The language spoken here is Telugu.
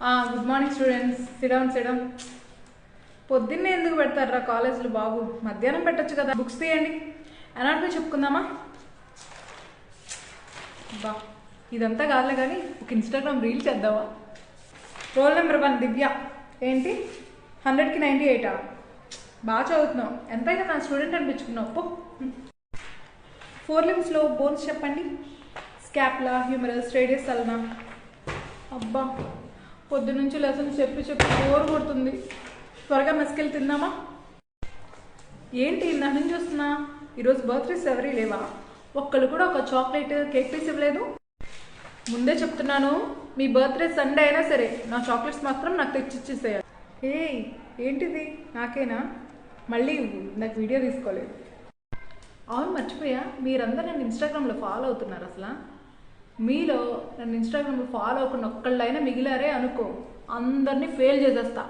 Good morning students. సిడౌన్. పొద్దున్నే ఎందుకు పెడతారా కాలేజ్లో బాబు? మధ్యాహ్నం పెట్టచ్చు కదా. బుక్స్ తీయండి. అనాటమీ చెప్పుకుందామా? బా ఇదంతా కాదులే కానీ ఒక ఇన్స్టాగ్రామ్ రీల్ చేద్దామా? రోల్ నెంబర్ 1 దివ్య. ఏంటి 100కి 98? బాగా చదువుతున్నావు. ఎంతైనా నా స్టూడెంట్ అనిపించుకున్నావు పో. 4 limbsలో బోన్స్ చెప్పండి. స్కాప్లా, హ్యూమరస్, రేడియస్, అల్నా. అబ్బా పొద్దు నుంచి లెసన్స్ చెప్పి బోర్ కొడుతుంది. త్వరగా మెస్కెళ్ళి తిందామా? ఏంటి ఇందాక నుంచి చూస్తున్నా? ఈరోజు బర్త్డేస్ ఎవరీ లేవా? ఒక్కళ్ళు కూడా ఒక చాక్లెట్, కేక్ పీస్ ఇవ్వలేదు. ముందే చెప్తున్నాను, మీ బర్త్డే సండే అయినా సరే నా చాక్లెట్స్ మాత్రం నాకు తెచ్చిచ్చేసేయాలి. ఏంటిది నాకేనా? మళ్ళీ నాకు వీడియో తీసుకోలేదు. అవును మర్చిపోయా, మీరందరూ నన్ను ఇన్స్టాగ్రామ్లో ఫాలో అవుతున్నారు. అసలు మీలో నన్ను ఇన్స్టాగ్రామ్లో ఫాలో అవ్వకుండా ఒక్కళ్ళైనా మిగిలారే అనుకో, అందరినీ ఫెయిల్ చేసేస్తా.